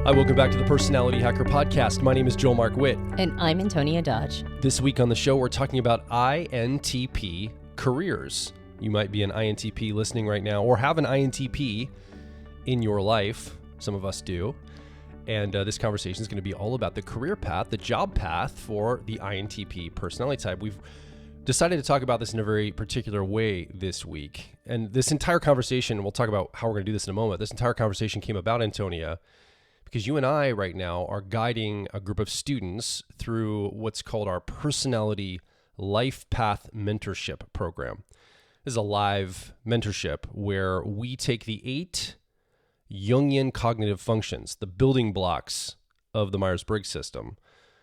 Hi, welcome back to the Personality Hacker Podcast. My name is Joel Mark Witt. And I'm Antonia Dodge. This week on the show, we're talking about INTP careers. You might be an INTP listening right now or have an INTP in your life. Some of us do. And this conversation is going to be all about the career path, the job path for the INTP personality type. We've decided to talk about this in a very particular way this week. And this entire conversation, we'll talk about how we're going to do this in a moment. This entire conversation came about, Antonia, because you and I right now are guiding a group of students through what's called our Personality Life Path Mentorship Program. This is a live mentorship where we take the 8 Jungian cognitive functions, the building blocks of the Myers-Briggs system,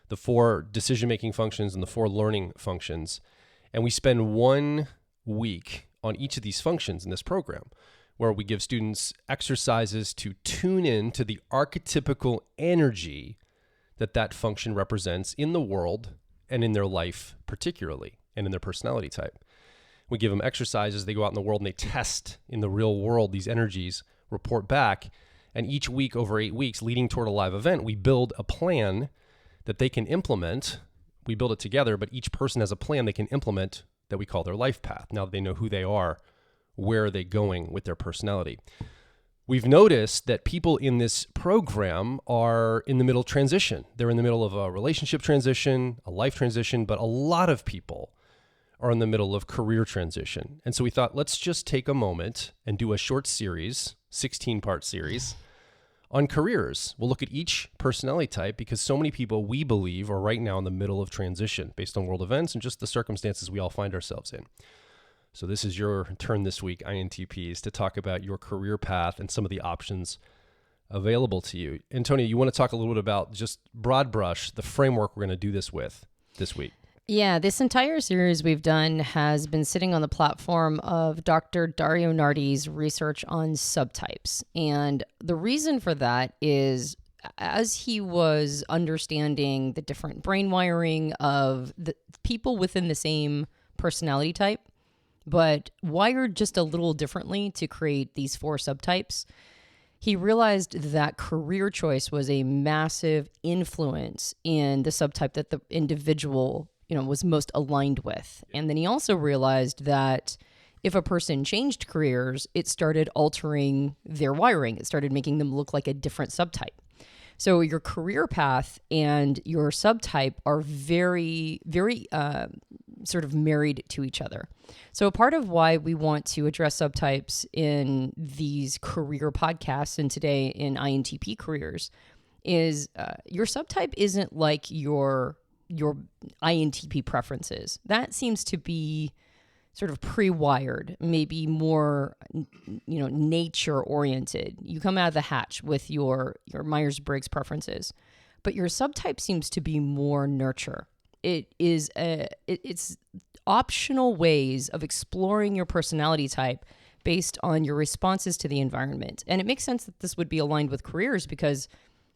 the 4 decision-making functions and the 4 learning functions, and we spend 1 week on each of these functions in this program, where we give students exercises to tune in to the archetypical energy that function represents in the world and in their life particularly, and in their personality type. We give them exercises, they go out in the world and they test in the real world these energies, report back, and each week over 8 weeks leading toward a live event, we build a plan that they can implement. We build it together, but each person has a plan they can implement that we call their life path. Now that they know who they are, where are they going with their personality? We've noticed that people in this program are in the middle of transition. They're in the middle of a relationship transition, a life transition, but a lot of people are in the middle of career transition. And so we thought, let's just take a moment and do a short series, 16-part series on careers. We'll look at each personality type because so many people, we believe, are right now in the middle of transition based on world events and just the circumstances we all find ourselves in. So this is your turn this week, INTPs, to talk about your career path and some of the options available to you. Antonia, you want to talk a little bit about just broad brush, the framework we're going to do this with this week? Yeah, this entire series we've done has been sitting on the platform of Dr. Dario Nardi's research on subtypes. And the reason for that is as he was understanding the different brain wiring of the people within the same personality type, but wired just a little differently to create these 4 subtypes, he realized that career choice was a massive influence in the subtype that the individual, was most aligned with. And then he also realized that if a person changed careers, it started altering their wiring. It started making them look like a different subtype. So your career path and your subtype are very, very sort of married to each other. So a part of why we want to address subtypes in these career podcasts and today in INTP careers is your subtype isn't like your INTP preferences. That seems to be sort of pre-wired, maybe more, nature oriented. You come out of the hatch with your Myers-Briggs preferences, but your subtype seems to be more nurture. It's optional ways of exploring your personality type based on your responses to the environment. And it makes sense that this would be aligned with careers because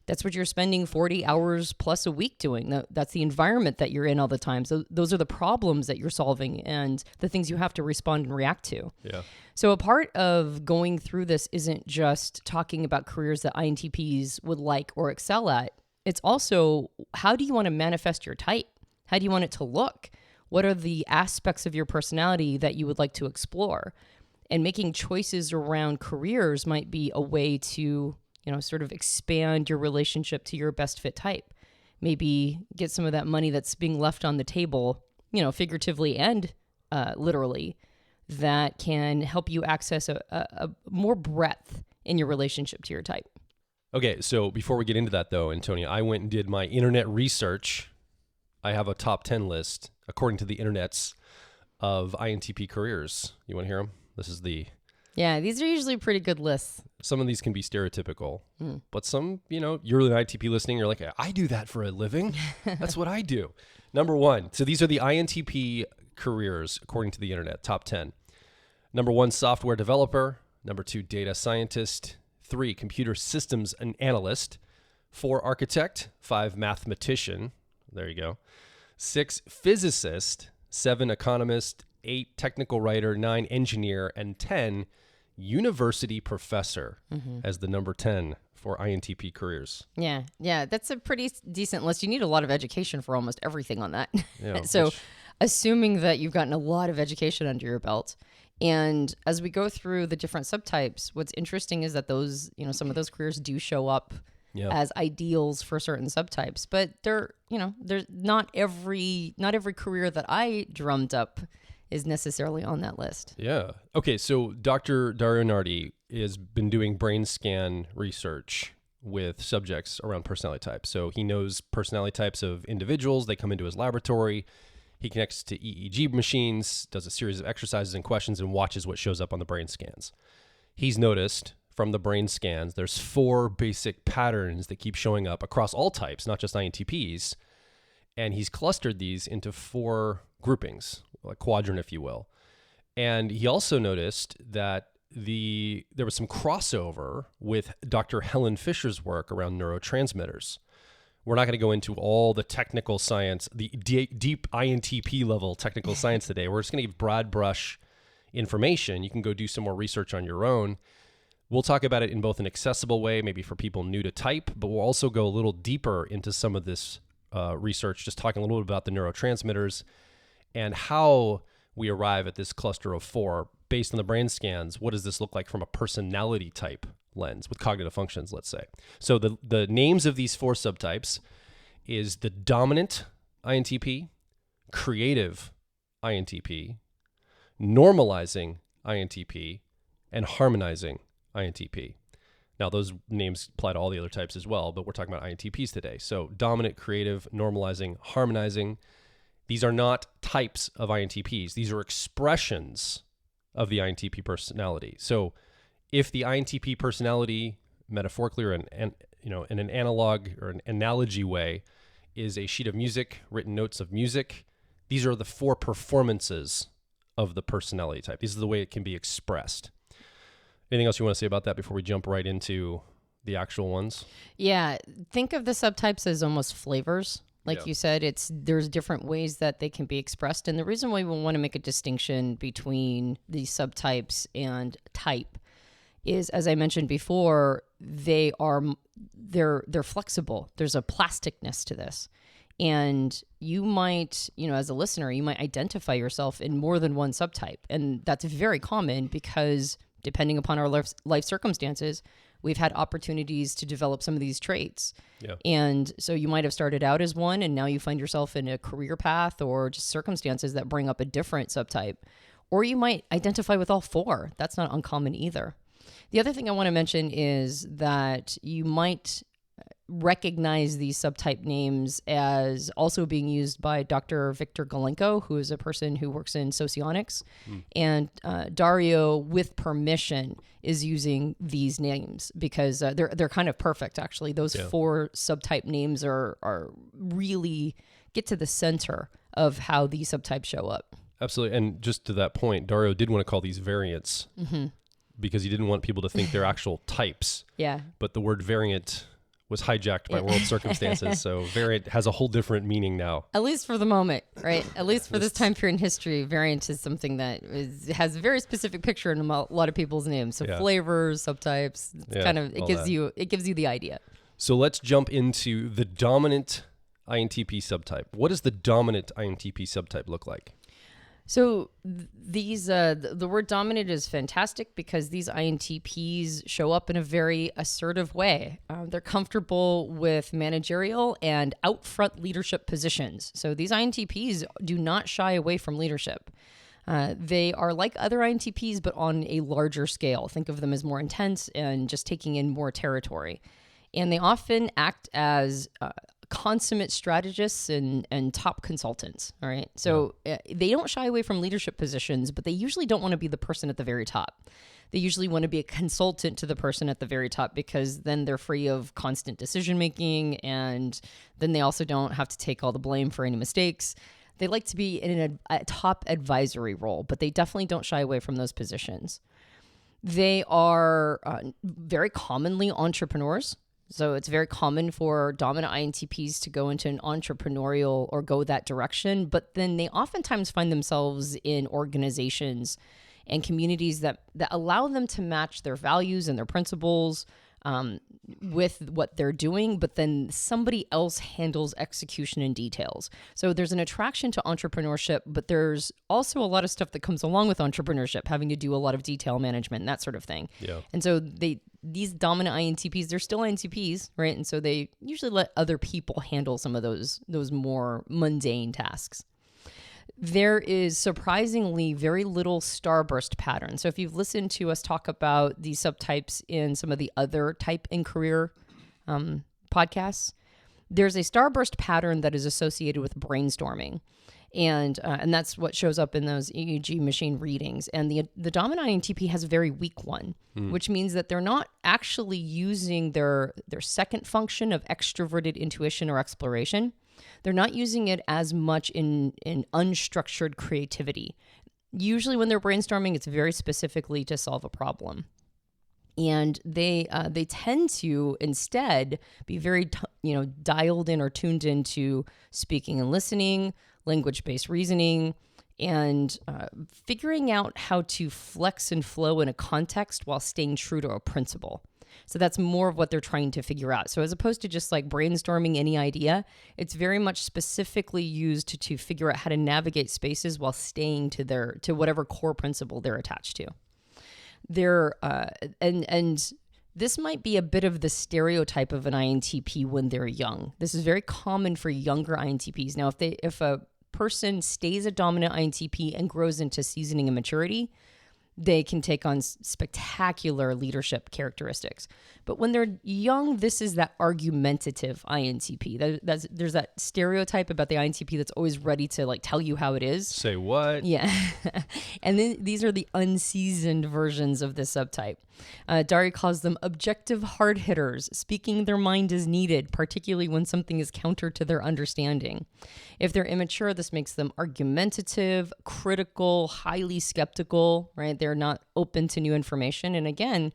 that's what you're spending 40 hours plus a week doing. That's the environment that you're in all the time. So those are the problems that you're solving and the things you have to respond and react to. Yeah. So a part of going through this isn't just talking about careers that INTPs would like or excel at. It's also, how do you want to manifest your type? How do you want it to look? What are the aspects of your personality that you would like to explore? And making choices around careers might be a way to sort of expand your relationship to your best fit type. Maybe get some of that money that's being left on the table, figuratively and literally, that can help you access a more breadth in your relationship to your type. Okay, so before we get into that though, Antonia, I went and did my internet research. I have a top 10 list, according to the internets, of INTP careers. You want to hear them? This is Yeah, these are usually pretty good lists. Some of these can be stereotypical, but some, you're an INTP listening, you're like, I do that for a living. That's what I do. Number 1. So these are the INTP careers, according to the internet, top 10. Number 1, software developer. Number 2, data scientist. 3, computer systems analyst. 4, architect. 5, mathematician. There you go. 6, physicist. 7, economist. 8, technical writer. 9, engineer. And 10, university professor as the number 10 for INTP careers. Yeah, that's a pretty decent list. You need a lot of education for almost everything on that. Yeah, So assuming that you've gotten a lot of education under your belt, and as we go through the different subtypes, what's interesting is that those, some of those careers do show up as ideals for certain subtypes, but there's not every career that I drummed up is necessarily on that list. Yeah. Okay, so Dr. Dario Nardi has been doing brain scan research with subjects around personality types. So he knows personality types of individuals. They come into his laboratory. He connects to EEG machines, does a series of exercises and questions, and watches what shows up on the brain scans. He's noticed from the brain scans, there's 4 basic patterns that keep showing up across all types, not just INTPs. And he's clustered these into 4 groupings, a quadrant, if you will. And he also noticed that there was some crossover with Dr. Helen Fisher's work around neurotransmitters. We're not going to go into all the technical science, the deep INTP level technical science today. We're just going to give broad brush information. You can go do some more research on your own. We'll talk about it in both an accessible way, maybe for people new to type, but we'll also go a little deeper into some of this research, just talking a little bit about the neurotransmitters and how we arrive at this cluster of 4 based on the brain scans. What does this look like from a personality type lens with cognitive functions, let's say? So the names of these 4 subtypes is the dominant INTP, creative INTP, normalizing INTP, and harmonizing INTP. Now, those names apply to all the other types as well, but we're talking about INTPs today. So dominant, creative, normalizing, harmonizing. These are not types of INTPs. These are expressions of the INTP personality. So if the INTP personality, metaphorically or in an analog or an analogy way, is a sheet of music, written notes of music, these are the 4 performances of the personality type. This is the way it can be expressed. Anything else you want to say about that before we jump right into the actual ones? Yeah, think of the subtypes as almost flavors. Like you said, there's different ways that they can be expressed. And the reason why we want to make a distinction between these subtypes and type is, as I mentioned before, they're flexible. There's a plasticness to this. And you might, as a listener, you might identify yourself in more than one subtype. And that's very common because depending upon our life circumstances, we've had opportunities to develop some of these traits. Yeah. And so you might have started out as one, and now you find yourself in a career path or just circumstances that bring up a different subtype. Or you might identify with all 4. That's not uncommon either. The other thing I want to mention is that you might recognize these subtype names as also being used by Dr. Victor Galenko, who is a person who works in socionics. And Dario, with permission, is using these names because they're kind of perfect, actually. Those 4 subtype names are really get to the center of how these subtypes show up. Absolutely. And just to that point, Dario did want to call these variants because he didn't want people to think they're actual types. Yeah. But the word variant was hijacked by world circumstances. So variant has a whole different meaning now. At least for the moment, right? At least for this time period in history, variant is something that has a very specific picture in a lot of people's names. So flavors, subtypes, it gives you the idea. So let's jump into the dominant INTP subtype. What does the dominant INTP subtype look like? So these the word dominant is fantastic because these INTPs show up in a very assertive way. They're comfortable with managerial and out front leadership positions. So these INTPs do not shy away from leadership. They are like other INTPs, but on a larger scale. Think of them as more intense and just taking in more territory. And they often act as consummate strategists and top consultants. All right. So they don't shy away from leadership positions, but they usually don't want to be the person at the very top. They usually want to be a consultant to the person at the very top because then they're free of constant decision making. And then they also don't have to take all the blame for any mistakes. They like to be in a top advisory role, but they definitely don't shy away from those positions. They are very commonly entrepreneurs. So it's very common for dominant INTPs to go into an entrepreneurial or go that direction, but then they oftentimes find themselves in organizations and communities that allow them to match their values and their principles with what they're doing, but then somebody else handles execution and details. So there's an attraction to entrepreneurship, but there's also a lot of stuff that comes along with entrepreneurship, having to do a lot of detail management and that sort of thing. Yeah. And so these dominant INTPs, they're still INTPs, right? And so they usually let other people handle some of those more mundane tasks. There is surprisingly very little starburst pattern. So if you've listened to us talk about these subtypes in some of the other type and career podcasts, there's a starburst pattern that is associated with brainstorming. And that's what shows up in those EEG machine readings. And the dominant INTP has a very weak one, which means that they're not actually using their second function of extroverted intuition or exploration. They're not using it as much in unstructured creativity. Usually when they're brainstorming, it's very specifically to solve a problem. And they tend to instead be very dialed in or tuned into speaking and listening, language-based reasoning, and figuring out how to flex and flow in a context while staying true to a principle. So that's more of what they're trying to figure out. So as opposed to just like brainstorming any idea, it's very much specifically used to figure out how to navigate spaces while staying to whatever core principle they're attached to. And this might be a bit of the stereotype of an INTP when they're young. This is very common for younger INTPs. Now, if a person stays a dominant INTP and grows into seasoning and maturity, they can take on spectacular leadership characteristics. But when they're young, this is that argumentative INTP. There's that stereotype about the INTP that's always ready to like tell you how it is. Say what? Yeah. And then these are the unseasoned versions of this subtype. Dari calls them objective hard hitters, speaking their mind as needed, particularly when something is counter to their understanding. If they're immature, this makes them argumentative, critical, highly skeptical, right? They're not open to new information. And again,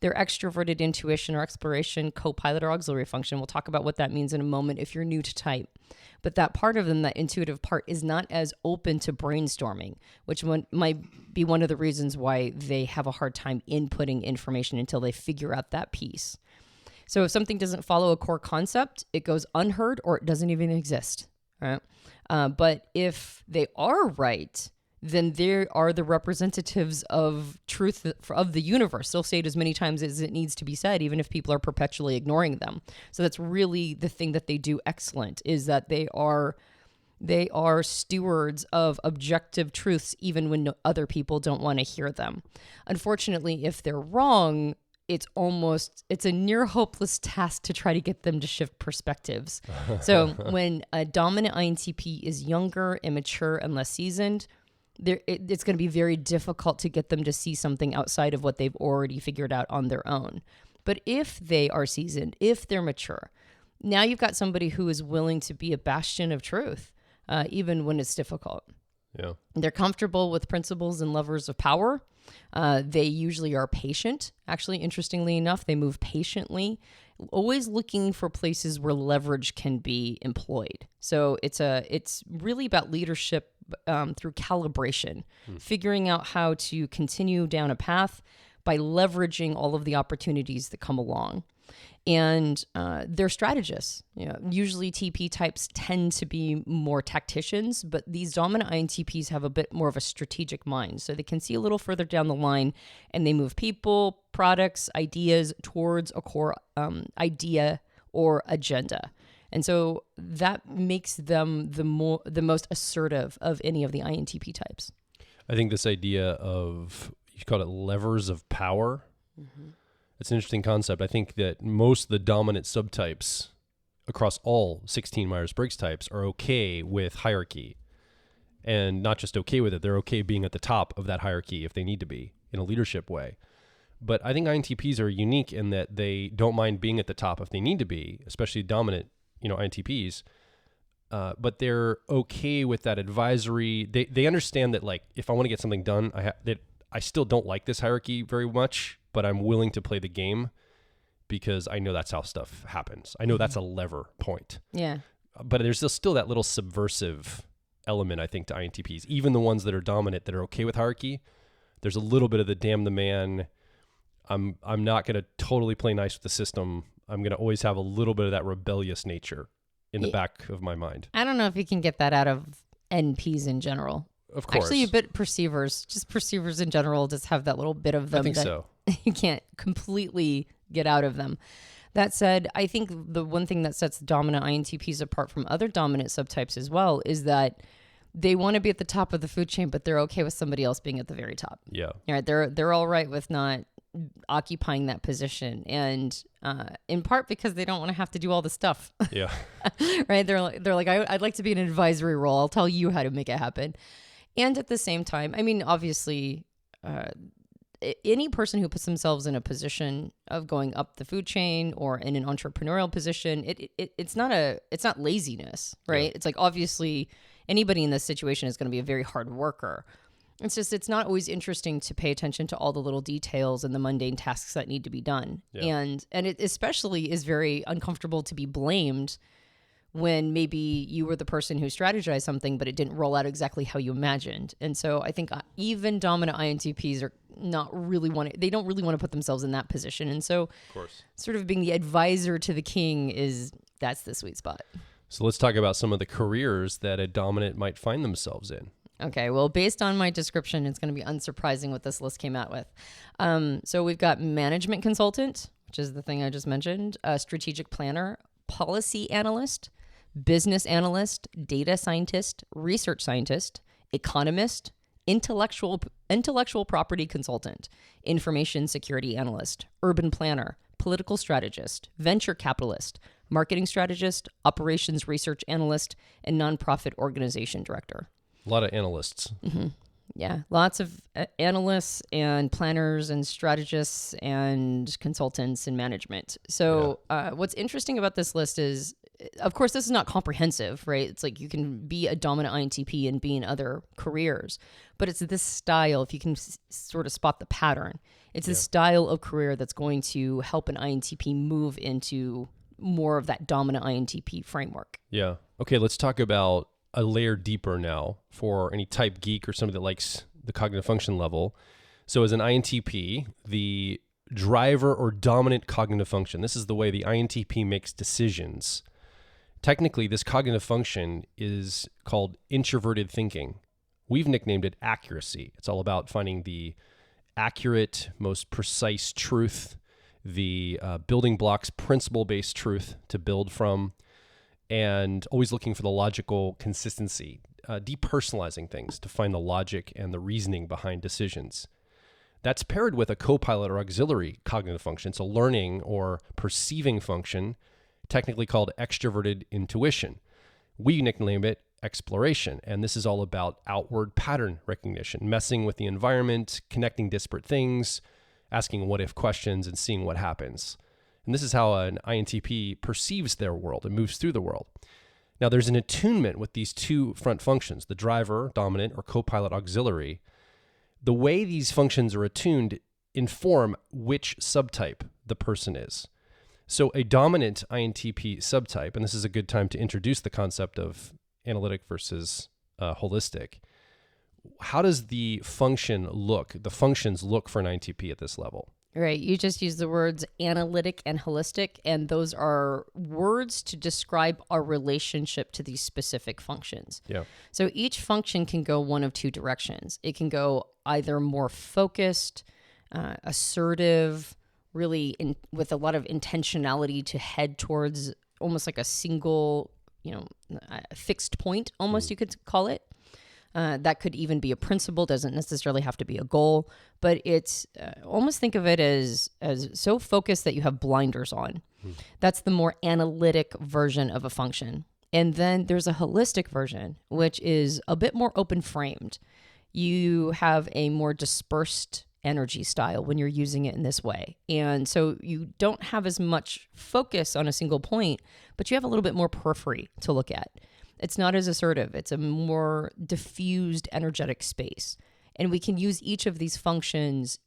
their extroverted intuition or exploration, co-pilot or auxiliary function. We'll talk about what that means in a moment if you're new to type. But that part of them, that intuitive part, is not as open to brainstorming, which might be one of the reasons why they have a hard time inputting information until they figure out that piece. So if something doesn't follow a core concept, it goes unheard or it doesn't even exist. Right? But if they are right, then they are the representatives of truth of the universe. They'll say it as many times as it needs to be said, even if people are perpetually ignoring them. So that's really the thing that they do excellent, is that they are stewards of objective truths, even when other people don't want to hear them. Unfortunately, if they're wrong, it's a near hopeless task to try to get them to shift perspectives. So when a dominant INTP is younger, immature, and less seasoned, it's going to be very difficult to get them to see something outside of what they've already figured out on their own. But if they are seasoned, if they're mature, now you've got somebody who is willing to be a bastion of truth, even when it's difficult. Yeah. They're comfortable with principles and levers of power. They usually are patient. Actually, interestingly enough, they move patiently, always looking for places where leverage can be employed. So it's really about leadership through calibration, figuring out how to continue down a path by leveraging all of the opportunities that come along. And they're strategists. Usually TP types tend to be more tacticians, but these dominant INTPs have a bit more of a strategic mind. So they can see a little further down the line, and they move people, products, ideas towards a core idea or agenda. And so that makes them the most assertive of any of the INTP types. I think this idea of, you call it levers of power. Mm-hmm. It's an interesting concept. I think that most of the dominant subtypes across all 16 Myers-Briggs types are okay with hierarchy. And not just okay with it, they're okay being at the top of that hierarchy if they need to be in a leadership way. But I think INTPs are unique in that they don't mind being at the top if they need to be, especially dominant, INTPs. But they're okay with that advisory. They understand that, like, if I want to get something done, I still don't like this hierarchy very much, but I'm willing to play the game because I know that's how stuff happens. I know that's a lever point. Yeah. But there's still that little subversive element, I think, to INTPs. Even the ones that are dominant, that are okay with hierarchy, There's a little bit of the damn the man. I'm not going to totally play nice with the system. I'm going to always have a little bit of that rebellious nature in the back of my mind. I don't know if you can get that out of NPs in general. Of course. Actually, a bit perceivers. Just perceivers in general just have that little bit of them I think that so. you can't completely get out of them. That said, I think the one thing that sets dominant INTPs apart from other dominant subtypes as well is that they want to be at the top of the food chain, but they're okay with somebody else being at the very top. Yeah. All right, they're all right with not occupying that position, and in part because they don't want to have to do all the stuff. Yeah. Right? They're like, I'd like to be in an advisory role. I'll tell you how to make it happen. And at the same time, I mean, obviously, any person who puts themselves in a position of going up the food chain or in an entrepreneurial position, it's not laziness, right? Yeah. It's like, obviously anybody in this situation is going to be a very hard worker. It's just, it's not always interesting to pay attention to all the little details and the mundane tasks that need to be done. Yeah. And it especially is very uncomfortable to be blamed when maybe you were the person who strategized something, but it didn't roll out exactly how you imagined. And so I think even dominant INTPs are they don't really want to put themselves in that position. And so, Of course, sort of being the advisor to the king that's the sweet spot. So let's talk about some of the careers that a dominant might find themselves in. Okay, well, based on my description, it's going to be unsurprising what this list came out with. So we've got management consultant, which is the thing I just mentioned, strategic planner, policy analyst, business analyst, data scientist, research scientist, economist, intellectual property consultant, information security analyst, urban planner, political strategist, venture capitalist, marketing strategist, operations research analyst, and nonprofit organization director. A lot of analysts. Mm-hmm. Yeah, lots of analysts and planners and strategists and consultants in management. So what's interesting about this list is, of course, this is not comprehensive, right? It's like you can be a dominant INTP and be in other careers, but it's this style, if you can sort of spot the pattern, it's this style of career that's going to help an INTP move into more of that dominant INTP framework. Yeah. Okay, let's talk about a layer deeper now for any type geek or somebody that likes the cognitive function level. So as an INTP, the driver or dominant cognitive function, this is the way the INTP makes decisions. Technically, this cognitive function is called introverted thinking. We've nicknamed it accuracy. It's all about finding the accurate, most precise truth, the building blocks, principle-based truth to build from, and always looking for the logical consistency, depersonalizing things to find the logic and the reasoning behind decisions. That's paired with a co-pilot or auxiliary cognitive function. It's a learning or perceiving function, technically called extroverted intuition. We nickname it exploration, and this is all about outward pattern recognition, messing with the environment, connecting disparate things, asking what-if questions, and seeing what happens. And this is how an INTP perceives their world and moves through the world. Now, there's an attunement with these two front functions, the driver, dominant, or co-pilot auxiliary. The way these functions are attuned inform which subtype the person is. So a dominant INTP subtype, and this is a good time to introduce the concept of analytic versus holistic. How does the functions look for an INTP at this level? Right. You just use the words analytic and holistic, and those are words to describe our relationship to these specific functions. Yeah. So each function can go one of two directions. It can go either more focused, assertive, really with a lot of intentionality to head towards almost like a single, fixed point, almost you could call it. That could even be a principle, doesn't necessarily have to be a goal, but it's almost think of it as so focused that you have blinders on. That's the more analytic version of a function. And then there's a holistic version, which is a bit more open-framed. You have a more dispersed energy style when you're using it in this way. And so you don't have as much focus on a single point, but you have a little bit more periphery to look at. It's not as assertive. It's a more diffused energetic space. And we can use each of these functions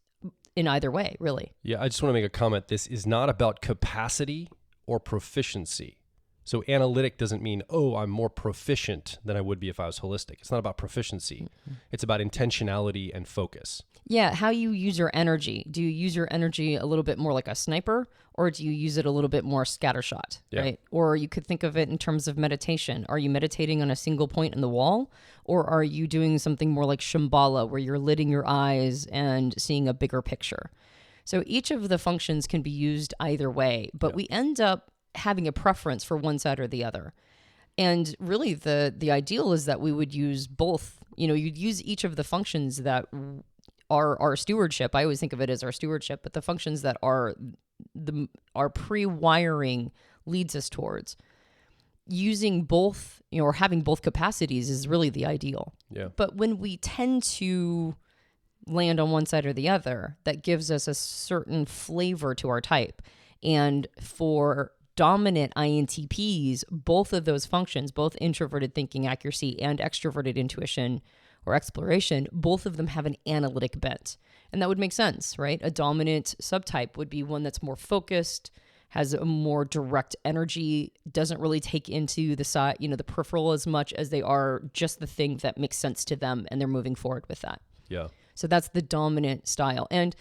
in either way, really. Yeah, I just want to make a comment. This is not about capacity or proficiency. So analytic doesn't mean, I'm more proficient than I would be if I was holistic. It's not about proficiency. Mm-hmm. It's about intentionality and focus. Yeah, how you use your energy. Do you use your energy a little bit more like a sniper, or do you use it a little bit more scattershot, right? Or you could think of it in terms of meditation. Are you meditating on a single point in the wall, or are you doing something more like Shambhala, where you're lidding your eyes and seeing a bigger picture? So each of the functions can be used either way, but we end up having a preference for one side or the other. And really the ideal is that we would use both. You'd use each of the functions that are our stewardship. I always think of it as our stewardship, but the functions that are our pre-wiring leads us towards using both, or having both capacities is really the ideal. Yeah. But when we tend to land on one side or the other, that gives us a certain flavor to our type. And for dominant INTPs, both of those functions, both introverted thinking accuracy and extroverted intuition or exploration, both of them have an analytic bent. And that would make sense, right? A dominant subtype would be one that's more focused, has a more direct energy, doesn't really take into the side, the peripheral as much as they are just the thing that makes sense to them, and they're moving forward with that. Yeah. So that's the dominant style. And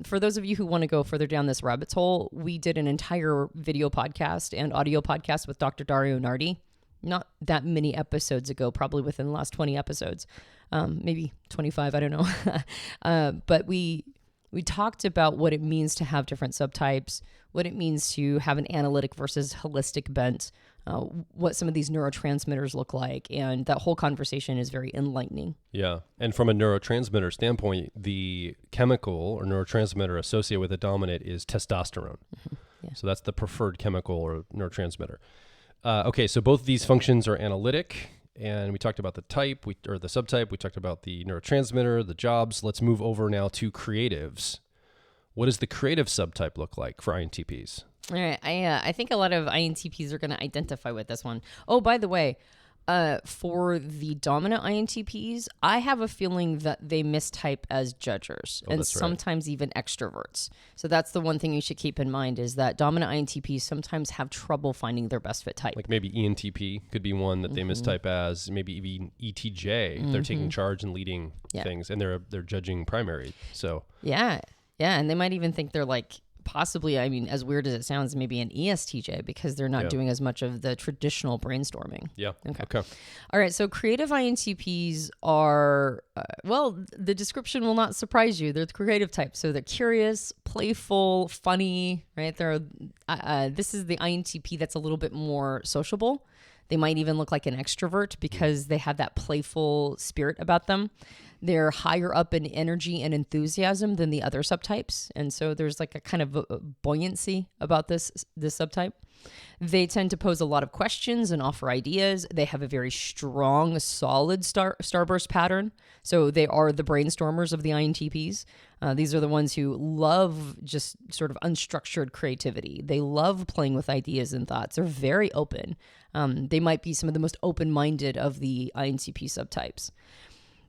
for those of you who want to go further down this rabbit hole, we did an entire video podcast and audio podcast with Dr. Dario Nardi, not that many episodes ago, probably within the last 20 episodes, maybe 25, I don't know. But we talked about what it means to have different subtypes, what it means to have an analytic versus holistic bent, what some of these neurotransmitters look like. And that whole conversation is very enlightening. Yeah. And from a neurotransmitter standpoint, the chemical or neurotransmitter associated with a dominant is testosterone. Mm-hmm. Yeah. So that's the preferred chemical or neurotransmitter. Okay, so both of these functions are analytic, and we talked about the type, or the subtype. We talked about the neurotransmitter, the jobs. Let's move over now to creatives. What does the creative subtype look like for INTPs? All right, I think a lot of INTPs are going to identify with this one. Oh, by the way, for the dominant INTPs, I have a feeling that they mistype as judgers and sometimes even extroverts. So that's the one thing you should keep in mind, is that dominant INTPs sometimes have trouble finding their best fit type. Like maybe ENTP could be one that they mistype as, maybe even ETJ. They're taking charge and leading things, and they're judging primary. So yeah, and they might even think they're like, possibly, I mean, as weird as it sounds, maybe an ESTJ, because they're not doing as much of the traditional brainstorming. Yeah. Okay. All right. So creative INTPs are, the description will not surprise you. They're the creative type. So they're curious, playful, funny, right? This is the INTP that's a little bit more sociable. They might even look like an extrovert because they have that playful spirit about them. They're higher up in energy and enthusiasm than the other subtypes. And so there's like a kind of a buoyancy about this subtype. They tend to pose a lot of questions and offer ideas. They have a very strong, solid starburst pattern. So they are the brainstormers of the INTPs. These are the ones who love just sort of unstructured creativity. They love playing with ideas and thoughts. They're very open. They might be some of the most open-minded of the INTP subtypes.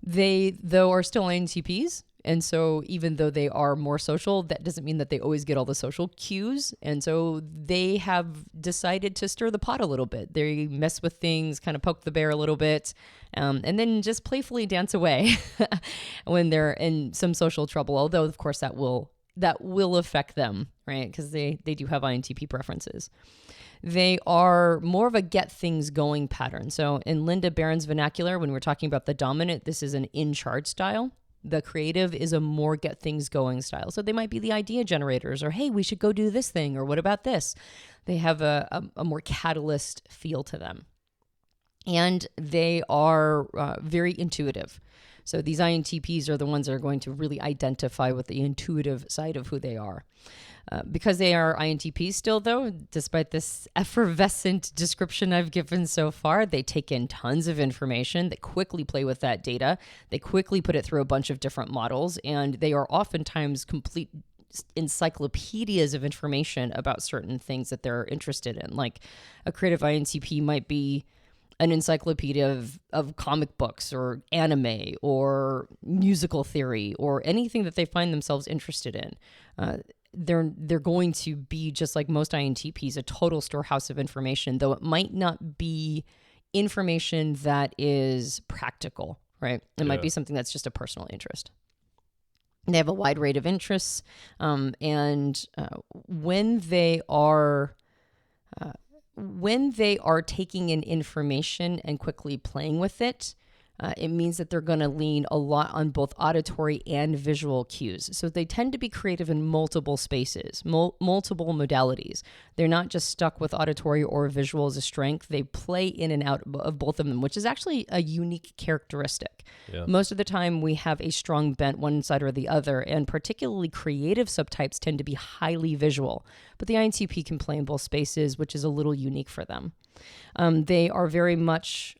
They, though, are still INTPs. And so even though they are more social, that doesn't mean that they always get all the social cues. And so they have decided to stir the pot a little bit. They mess with things, kind of poke the bear a little bit, and then just playfully dance away when they're in some social trouble. Although, of course, that will affect them, right? Because they do have INTP preferences. They are more of a get things going pattern. So in Linda Barron's vernacular, when we're talking about the dominant, this is an in-charge style. The creative is a more get things going style. So they might be the idea generators, or, hey, we should go do this thing, or what about this? They have a more catalyst feel to them. And they are very intuitive. So these INTPs are the ones that are going to really identify with the intuitive side of who they are. Because they are INTPs still, though, despite this effervescent description I've given so far, they take in tons of information. They quickly play with that data. They quickly put it through a bunch of different models, and they are oftentimes complete encyclopedias of information about certain things that they're interested in. Like a creative INTP might be an encyclopedia of comic books or anime or musical theory or anything that they find themselves interested in. They're going to be, just like most INTPs, a total storehouse of information, though it might not be information that is practical, right? It might be something that's just a personal interest. They have a wide range of interests, and when they are taking in information and quickly playing with it, it means that they're going to lean a lot on both auditory and visual cues. So they tend to be creative in multiple spaces, multiple modalities. They're not just stuck with auditory or visual as a strength. They play in and out of both of them, which is actually a unique characteristic. Yeah. Most of the time we have a strong bent one side or the other, and particularly creative subtypes tend to be highly visual. But the INTP can play in both spaces, which is a little unique for them. They are very much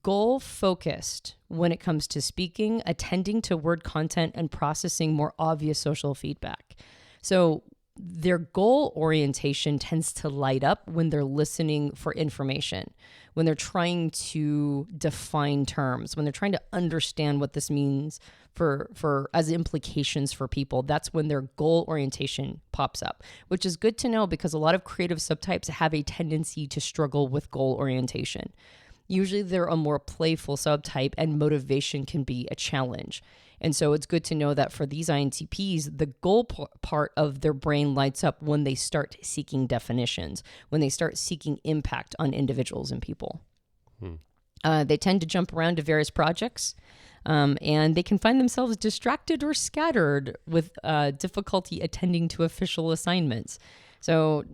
goal-focused when it comes to speaking, attending to word content, and processing more obvious social feedback. So their goal orientation tends to light up when they're listening for information, when they're trying to define terms, when they're trying to understand what this means for as implications for people. That's when their goal orientation pops up, which is good to know because a lot of creative subtypes have a tendency to struggle with goal orientation. Usually they're a more playful subtype and motivation can be a challenge. And so it's good to know that for these INTPs, the goal part of their brain lights up when they start seeking definitions, when they start seeking impact on individuals and people. They tend to jump around to various projects, and they can find themselves distracted or scattered with difficulty attending to official assignments. So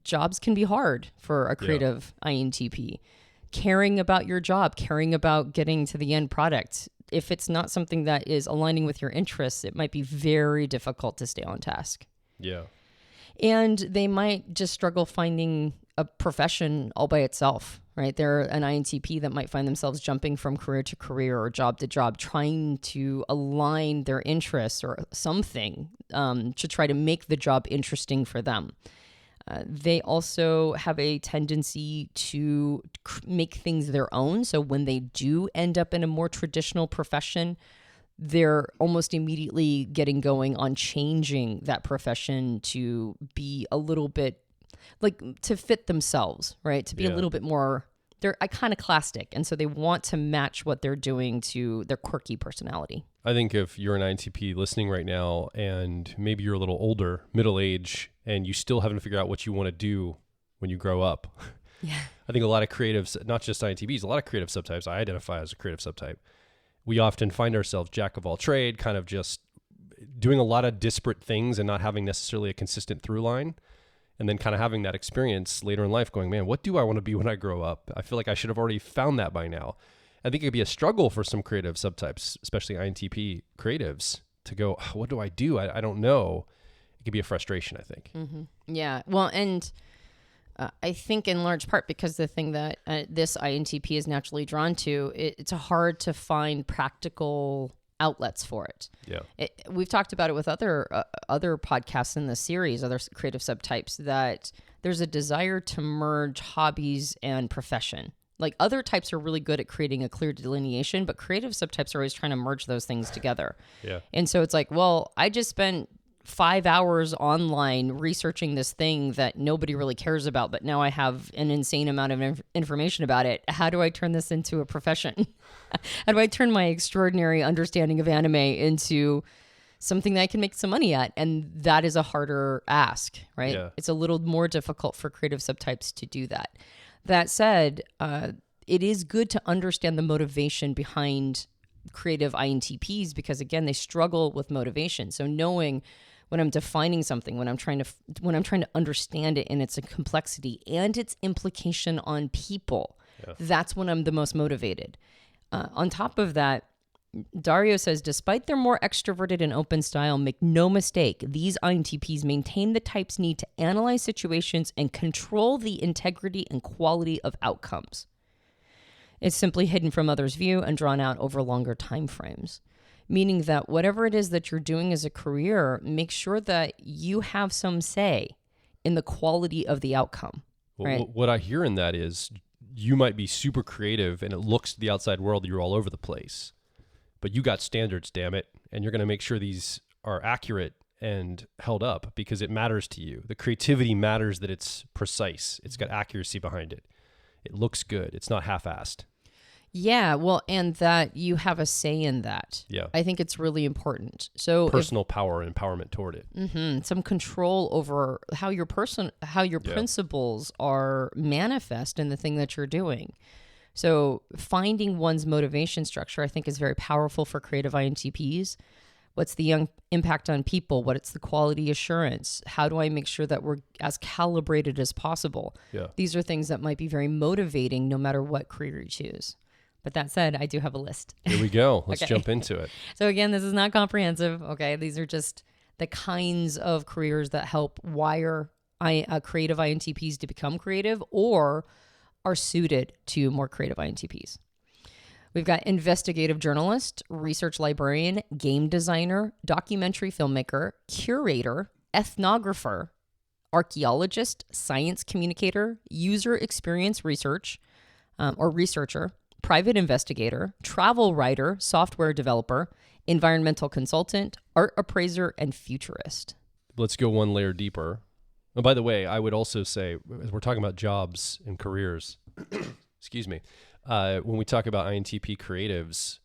jobs can be hard for a creative INTP. Caring about your job, caring about getting to the end product. If it's not something that is aligning with your interests, it might be very difficult to stay on task. Yeah. And they might just struggle finding a profession all by itself, right? They're an INTP that might find themselves jumping from career to career or job to job, trying to align their interests or something to try to make the job interesting for them. They also have a tendency to make things their own. So when they do end up in a more traditional profession, they're almost immediately getting going on changing that profession to be a little bit like to fit themselves, right? To be a little bit more, they're iconoclastic. And so they want to match what they're doing to their quirky personality. I think if you're an INTP listening right now and maybe you're a little older, middle age, and you still haven't figured out what you want to do when you grow up. Yeah. I think a lot of creatives, not just INTPs, a lot of creative subtypes, I identify as a creative subtype. We often find ourselves jack of all trade, kind of just doing a lot of disparate things and not having necessarily a consistent through line. And then kind of having that experience later in life going, man, what do I want to be when I grow up? I feel like I should have already found that by now. I think it could be a struggle for some creative subtypes, especially INTP creatives, to go, oh, what do? I don't know. It could be a frustration, I think. Mm-hmm. Yeah. Well, and I think in large part because the thing that this INTP is naturally drawn to, it's hard to find practical outlets for it. Yeah. We've talked about it with other podcasts in the series, other creative subtypes, that there's a desire to merge hobbies and profession. Like other types are really good at creating a clear delineation, but creative subtypes are always trying to merge those things together. Yeah. And so it's like, well, I just spent 5 hours online researching this thing that nobody really cares about, but now I have an insane amount of information about it. How do I turn this into a profession? How do I turn my extraordinary understanding of anime into something that I can make some money at? And that is a harder ask, right? Yeah. It's a little more difficult for creative subtypes to do that. That said, it is good to understand the motivation behind creative INTPs because, again, they struggle with motivation. So knowing when I'm defining something, when I'm trying to understand it in its complexity and its implication on people, that's when I'm the most motivated. On top of that, Dario says, despite their more extroverted and open style, make no mistake, these INTPs maintain the type's need to analyze situations and control the integrity and quality of outcomes. It's simply hidden from others' view and drawn out over longer time frames, meaning that whatever it is that you're doing as a career, make sure that you have some say in the quality of the outcome. Well, right? What I hear in that is you might be super creative and it looks to the outside world you're all over the place. But you got standards, damn it, and you're going to make sure these are accurate and held up because it matters to you. The creativity matters that it's precise. It's got accuracy behind it. It looks good. It's not half-assed. Yeah, well, and that you have a say in that. Yeah. I think it's really important. So Personal power and empowerment toward it. some control over how your principles are manifest in the thing that you're doing. So finding one's motivation structure, I think, is very powerful for creative INTPs. What's the impact on people? What's the quality assurance? How do I make sure that we're as calibrated as possible? Yeah. These are things that might be very motivating no matter what career you choose. But that said, I do have a list. Here we go. Let's Okay. jump into it. So again, this is not comprehensive. Okay. These are just the kinds of careers that help wire creative INTPs to become creative or are suited to more creative INTPs. We've got investigative journalist, research librarian, game designer, documentary filmmaker, curator, ethnographer, archaeologist, science communicator, user experience researcher, private investigator, travel writer, software developer, environmental consultant, art appraiser, and futurist. Let's go one layer deeper. Oh, by the way, I would also say, as we're talking about jobs and careers, excuse me, when we talk about INTP creatives,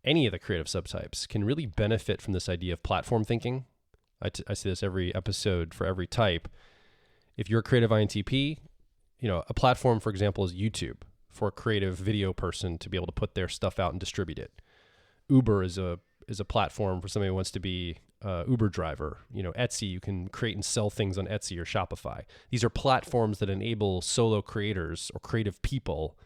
any of the creative subtypes can really benefit from this idea of platform thinking. I say this every episode for every type. If you're a creative INTP, a platform, for example, is YouTube for a creative video person to be able to put their stuff out and distribute it. Uber is a platform for somebody who wants to be Uber driver. Etsy, you can create and sell things on Etsy or Shopify. These are platforms that enable solo creators or creative people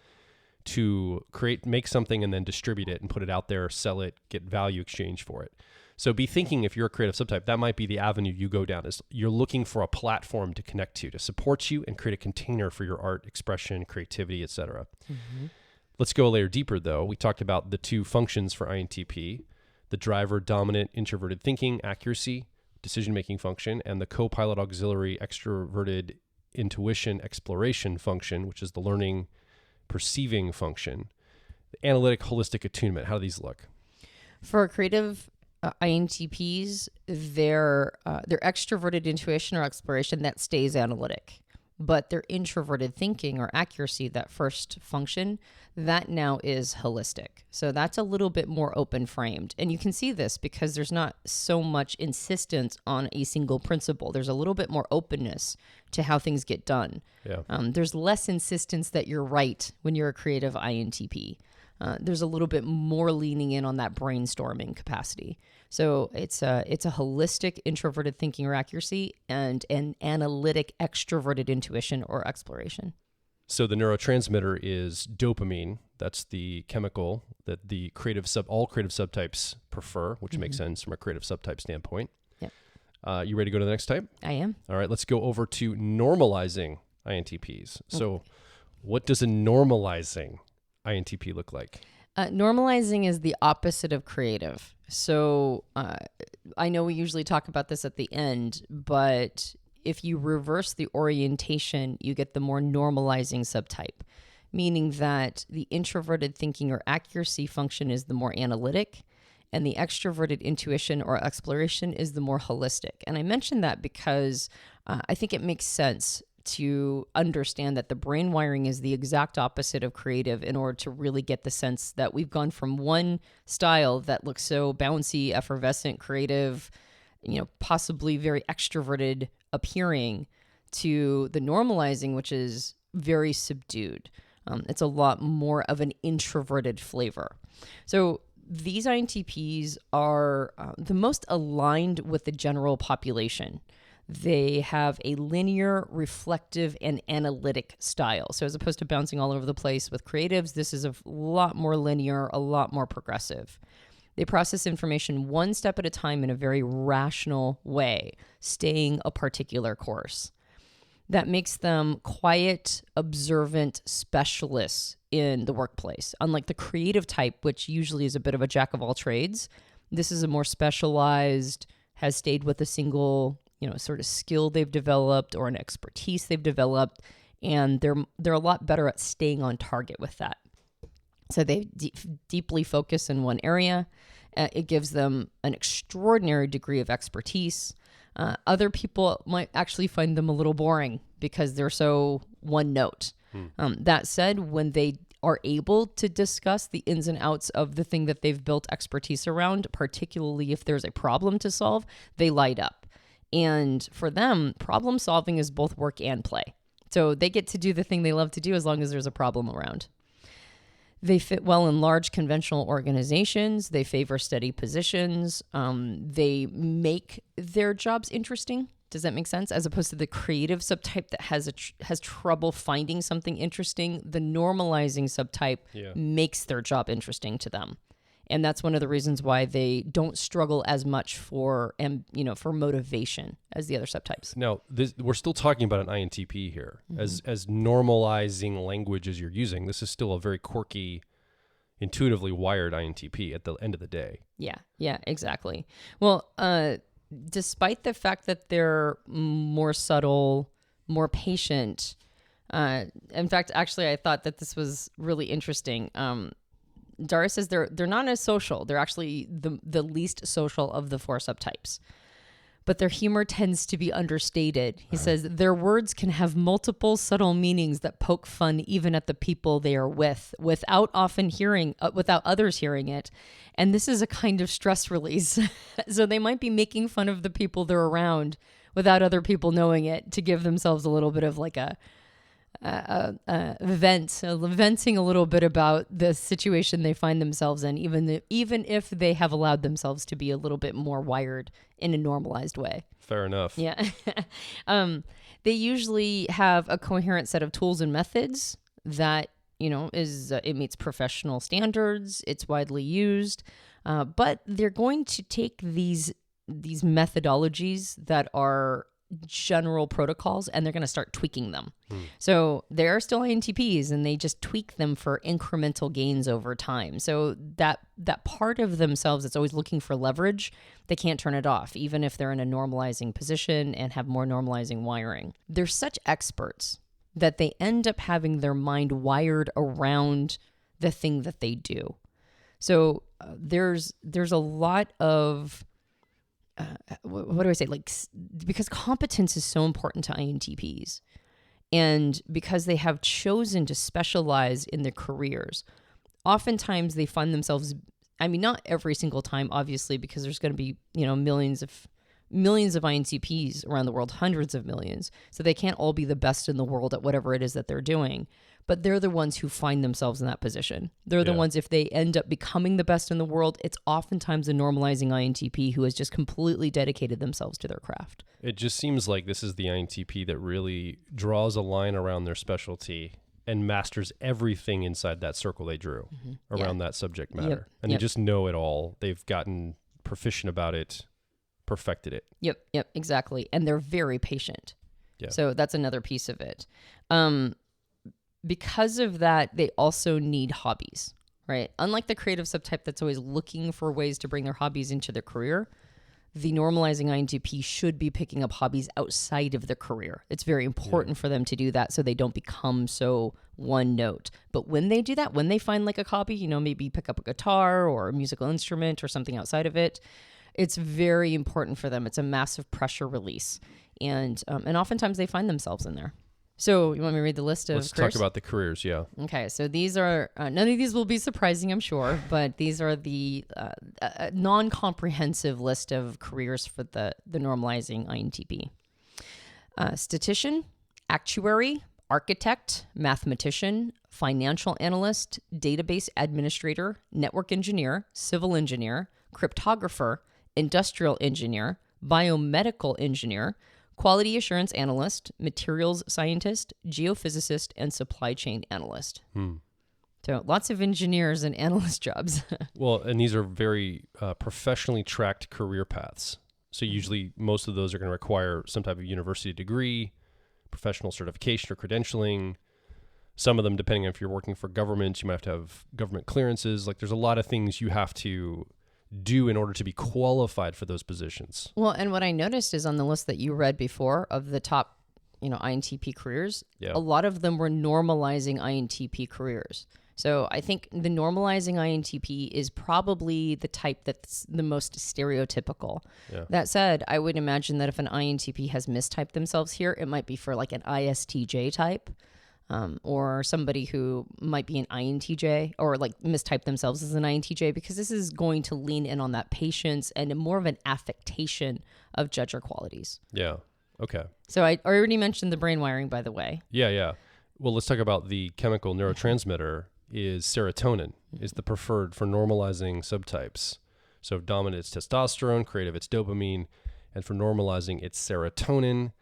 to make something and then distribute it and put it out there, sell it, get value exchange for it. So be thinking, if you're a creative subtype, that might be the avenue you go down, is you're looking for a platform to connect to support you and create a container for your art, expression, creativity, etc. Mm-hmm. Let's go a layer deeper, though. We talked about the two functions for INTP, the driver, dominant, introverted thinking, accuracy, decision-making function, and the co-pilot, auxiliary, extroverted, intuition, exploration function, which is the learning, perceiving function. The analytic, holistic attunement. How do these look? For creative INTPs, their extroverted intuition or exploration, that stays analytic. But their introverted thinking or accuracy, that first function, that now is holistic. So that's a little bit more open framed. And you can see this because there's not so much insistence on a single principle. There's a little bit more openness to how things get done. Yeah. There's less insistence that you're right when you're a creative INTP. There's a little bit more leaning in on that brainstorming capacity. So it's a holistic introverted thinking or accuracy and an analytic extroverted intuition or exploration. So the neurotransmitter is dopamine. That's the chemical that all creative subtypes prefer, which makes sense from a creative subtype standpoint. Yep. You ready to go to the next type? I am. All right, let's go over to normalizing INTPs. So what does a normalizing INTP look like? Normalizing is the opposite of creative. So I know we usually talk about this at the end, but if you reverse the orientation, you get the more normalizing subtype, meaning that the introverted thinking or accuracy function is the more analytic, and the extroverted intuition or exploration is the more holistic. And I mention that because I think it makes sense to understand that the brain wiring is the exact opposite of creative in order to really get the sense that we've gone from one style that looks so bouncy, effervescent, creative, possibly very extroverted appearing, to the normalizing, which is very subdued. It's a lot more of an introverted flavor. So these INTPs are the most aligned with the general population. They have a linear, reflective, and analytic style. So as opposed to bouncing all over the place with creatives, this is a lot more linear, a lot more progressive. They process information one step at a time in a very rational way, staying a particular course. That makes them quiet, observant specialists in the workplace. Unlike the creative type, which usually is a bit of a jack of all trades, this is a more specialized, has stayed with a single sort of skill they've developed or an expertise they've developed, and they're a lot better at staying on target with that. So they deeply focus in one area. It gives them an extraordinary degree of expertise. Other people might actually find them a little boring because they're so one note. That said, when they are able to discuss the ins and outs of the thing that they've built expertise around, particularly if there's a problem to solve, they light up. And for them, problem solving is both work and play. So they get to do the thing they love to do as long as there's a problem around. They fit well in large conventional organizations. They favor steady positions. They make their jobs interesting. Does that make sense? As opposed to the creative subtype that has trouble finding something interesting, the normalizing subtype makes their job interesting to them. And that's one of the reasons why they don't struggle as much for motivation as the other subtypes. Now, we're still talking about an INTP here. As normalizing language as you're using, this is still a very quirky, intuitively wired INTP at the end of the day. Yeah, exactly. Well, despite the fact that they're more subtle, more patient, in fact, actually, I thought that this was really interesting. Dara says they're not as social. They're actually the least social of the 4 subtypes. But their humor tends to be understated. He says their words can have multiple subtle meanings that poke fun even at the people they are without others hearing it. And this is a kind of stress release. So they might be making fun of the people they're around without other people knowing it, to give themselves a little bit of like venting a little bit about the situation they find themselves in, even if they have allowed themselves to be a little bit more wired in a normalized way. Fair enough. Yeah. They usually have a coherent set of tools and methods that, it meets professional standards. It's widely used, but they're going to take these methodologies that are general protocols and they're going to start tweaking them. So they are still INTPs and they just tweak them for incremental gains over time. So that part of themselves that's always looking for leverage, they can't turn it off, even if they're in a normalizing position and have more normalizing wiring. They're such experts that they end up having their mind wired around the thing that they do. So there's a lot of what do I say? Because competence is so important to INTPs, and because they have chosen to specialize in their careers, oftentimes they find themselves, not every single time, obviously, because there's going to be, millions of INTPs around the world, hundreds of millions. So they can't all be the best in the world at whatever it is that they're doing. But they're the ones who find themselves in that position. They're the ones, if they end up becoming the best in the world, it's oftentimes a normalizing INTP who has just completely dedicated themselves to their craft. It just seems like this is the INTP that really draws a line around their specialty and masters everything inside that circle they drew around that subject matter. And they just know it all. They've gotten proficient about it, perfected it. Yep, exactly. And they're very patient. Yeah. So that's another piece of it. Because of that, they also need hobbies, right? Unlike the creative subtype that's always looking for ways to bring their hobbies into their career, the normalizing INTP should be picking up hobbies outside of the career. It's very important for them to do that so they don't become so one note. But when they do that, when they find like a hobby, maybe pick up a guitar or a musical instrument or something outside of it, it's very important for them. It's a massive pressure release. And oftentimes they find themselves in there. So you want me to read the list of Let's careers? talk about the careers, yeah. Okay, so these are, none of these will be surprising, I'm sure, but these are the non-comprehensive list of careers for the normalizing INTP. Statistician, actuary, architect, mathematician, financial analyst, database administrator, network engineer, civil engineer, cryptographer, industrial engineer, biomedical engineer, quality assurance analyst, materials scientist, geophysicist, and supply chain analyst. So lots of engineers and analyst jobs. Well, and these are very professionally tracked career paths. So usually most of those are going to require some type of university degree, professional certification or credentialing. Some of them, depending on if you're working for government, you might have to have government clearances. Like there's a lot of things you have to do in order to be qualified for those positions. Well, and what I noticed is on the list that you read before of the top, INTP careers, a lot of them were normalizing INTP careers. So I think the normalizing INTP is probably the type that's the most stereotypical. Yeah. That said, I would imagine that if an INTP has mistyped themselves here, it might be for like an ISTJ type. or somebody who might be an INTJ or like mistype themselves as an INTJ, because this is going to lean in on that patience and more of an affectation of judger qualities. Yeah. Okay. So I already mentioned the brain wiring, by the way. Yeah. Well, let's talk about the chemical neurotransmitter. Is serotonin is the preferred for normalizing subtypes. So dominant it's testosterone, creative it's dopamine, and for normalizing it's serotonin.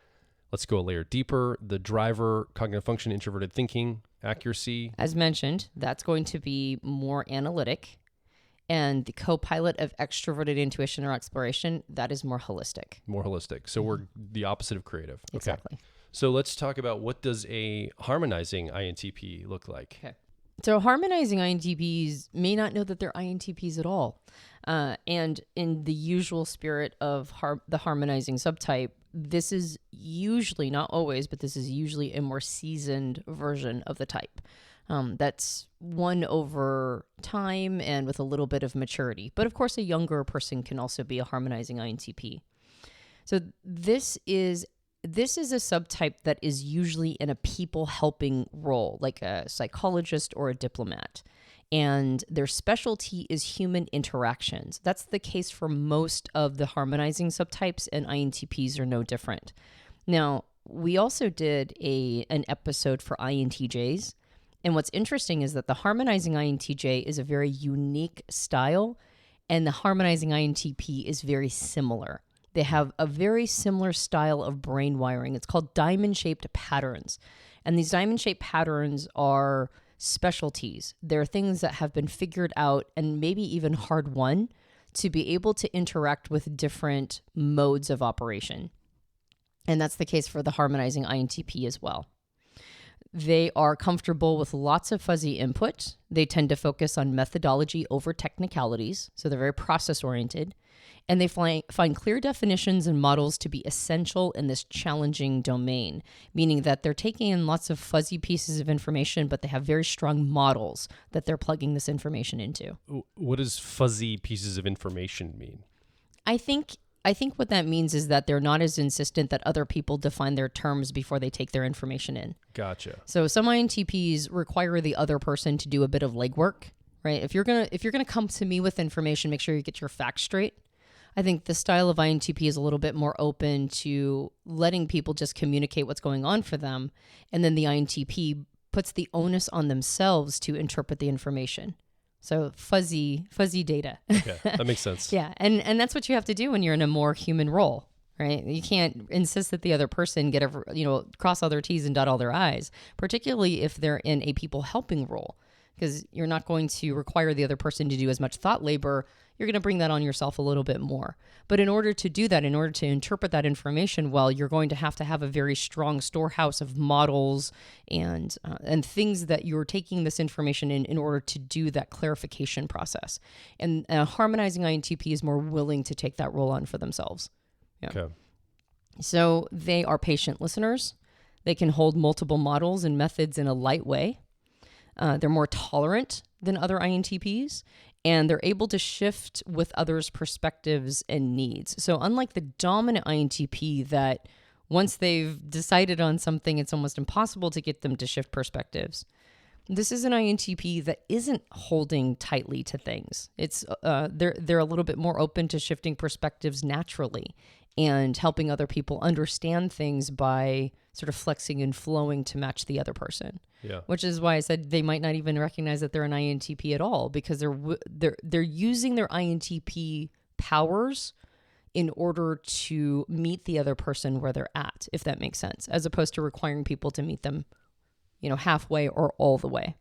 Let's go a layer deeper. The driver, cognitive function, introverted thinking, accuracy. As mentioned, that's going to be more analytic. And the co-pilot of extroverted intuition or exploration, that is more holistic. More holistic. So we're the opposite of creative. Okay. Exactly. So let's talk about, what does a harmonizing INTP look like? Okay. So harmonizing INTPs may not know that they're INTPs at all. And in the usual spirit of the harmonizing subtype, this is usually, not always, but this is usually a more seasoned version of the type. That's won over time and with a little bit of maturity. But of course, a younger person can also be a harmonizing INTP. So this is a subtype that is usually in a people helping role, like a psychologist or a diplomat. And their specialty is human interactions. That's the case for most of the harmonizing subtypes, and INTPs are no different. Now, we also did an episode for INTJs. And what's interesting is that the harmonizing INTJ is a very unique style, and the harmonizing INTP is very similar. They have a very similar style of brain wiring. It's called diamond-shaped patterns. And these diamond-shaped patterns are specialties. They're things that have been figured out and maybe even hard won to be able to interact with different modes of operation. And that's the case for the harmonizing INTP as well. They are comfortable with lots of fuzzy input. They tend to focus on methodology over technicalities, so they're very process-oriented. And they find clear definitions and models to be essential in this challenging domain, meaning that they're taking in lots of fuzzy pieces of information, but they have very strong models that they're plugging this information into. What does fuzzy pieces of information mean? I think what that means is that they're not as insistent that other people define their terms before they take their information in. Gotcha. So some INTPs require the other person to do a bit of legwork, right? If you're gonna come to me with information, make sure you get your facts straight. I think the style of INTP is a little bit more open to letting people just communicate what's going on for them, and then the INTP puts the onus on themselves to interpret the information. So fuzzy data. Okay, that makes sense. Yeah, and that's what you have to do when you're in a more human role, right? You can't insist that the other person cross all their T's and dot all their I's, particularly if they're in a people helping role, because you're not going to require the other person to do as much thought labor. You're going to bring that on yourself a little bit more. But in order to do that, in order to interpret that information well, you're going to have a very strong storehouse of models and things that you're taking this information in order to do that clarification process. And a harmonizing INTP is more willing to take that role on for themselves. Yeah. Okay. So they are patient listeners. They can hold multiple models and methods in a light way. They're more tolerant than other INTPs, and they're able to shift with others' perspectives and needs. So unlike the dominant INTP that once they've decided on something, it's almost impossible to get them to shift perspectives, this is an INTP that isn't holding tightly to things. It's they're a little bit more open to shifting perspectives naturally and helping other people understand things by sort of flexing and flowing to match the other person. Yeah. Which is why I said they might not even recognize that they're an INTP at all, because they're using their INTP powers in order to meet the other person where they're at, if that makes sense, as opposed to requiring people to meet them, halfway or all the way.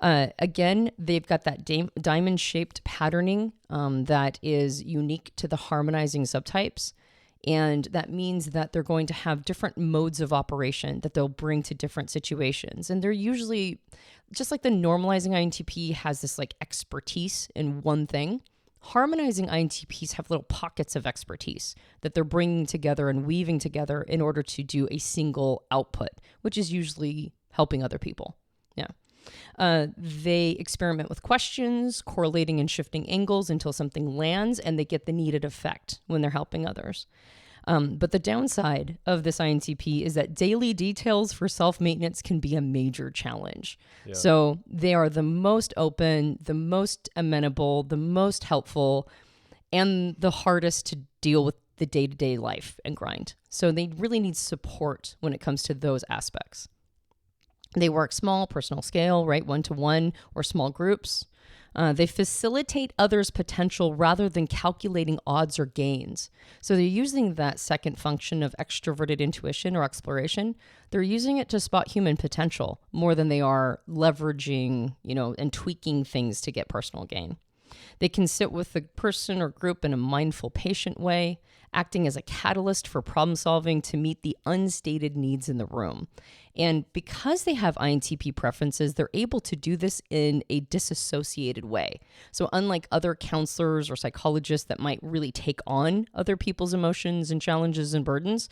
Again, they've got that diamond-shaped patterning that is unique to the harmonizing subtypes. And that means that they're going to have different modes of operation that they'll bring to different situations. And they're usually, just like the normalizing INTP has this like expertise in one thing, harmonizing INTPs have little pockets of expertise that they're bringing together and weaving together in order to do a single output, which is usually helping other people. Yeah. They experiment with questions, correlating and shifting angles until something lands and they get the needed effect when they're helping others. But the downside of this INTP is that daily details for self-maintenance can be a major challenge. Yeah. So they are the most open, the most amenable, the most helpful, and the hardest to deal with the day-to-day life and grind. So they really need support when it comes to those aspects. They work small, personal scale, right? One-to-one or small groups. They facilitate others' potential rather than calculating odds or gains. So they're using that second function of extroverted intuition or exploration. They're using it to spot human potential more than they are leveraging, and tweaking things to get personal gain. They can sit with the person or group in a mindful, patient way, acting as a catalyst for problem solving to meet the unstated needs in the room. And because they have INTP preferences, they're able to do this in a disassociated way. So unlike other counselors or psychologists that might really take on other people's emotions and challenges and burdens,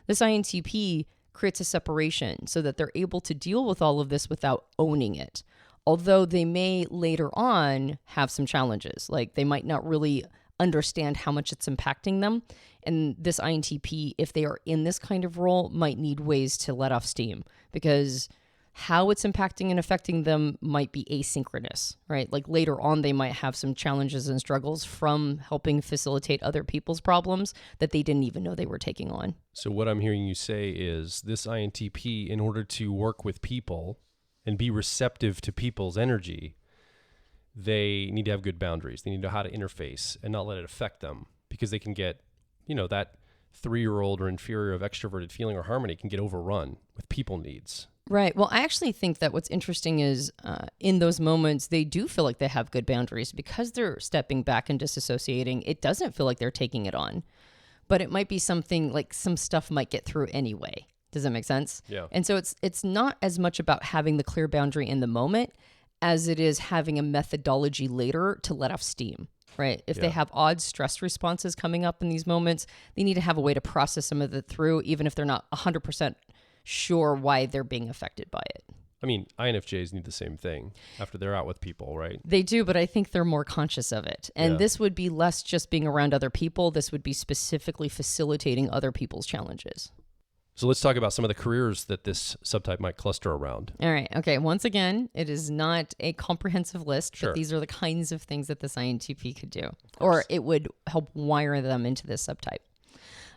this INTP creates a separation so that they're able to deal with all of this without owning it. Although they may later on have some challenges, like they might not really understand how much it's impacting them. And this INTP, if they are in this kind of role, might need ways to let off steam because how it's impacting and affecting them might be asynchronous, right? Like later on, they might have some challenges and struggles from helping facilitate other people's problems that they didn't even know they were taking on. So what I'm hearing you say is this INTP, in order to work with people and be receptive to people's energy, they need to have good boundaries. They need to know how to interface and not let it affect them because they can get, that 3-year-old or inferior of extroverted feeling or harmony can get overrun with people needs. Right. Well, I actually think that what's interesting is in those moments, they do feel like they have good boundaries because they're stepping back and disassociating. It doesn't feel like they're taking it on, but it might be something like some stuff might get through anyway. Does that make sense? Yeah. And so it's not as much about having the clear boundary in the moment as it is having a methodology later to let off steam, right? If they have odd stress responses coming up in these moments, they need to have a way to process some of it through, even if they're not 100% sure why they're being affected by it. I mean, INFJs need the same thing after they're out with people, right? They do, but I think they're more conscious of it. And this would be less just being around other people. This would be specifically facilitating other people's challenges. So let's talk about some of the careers that this subtype might cluster around. All right. Okay. Once again, it is not a comprehensive list, Sure. but these are the kinds of things that this INTP could do, or it would help wire them into this subtype.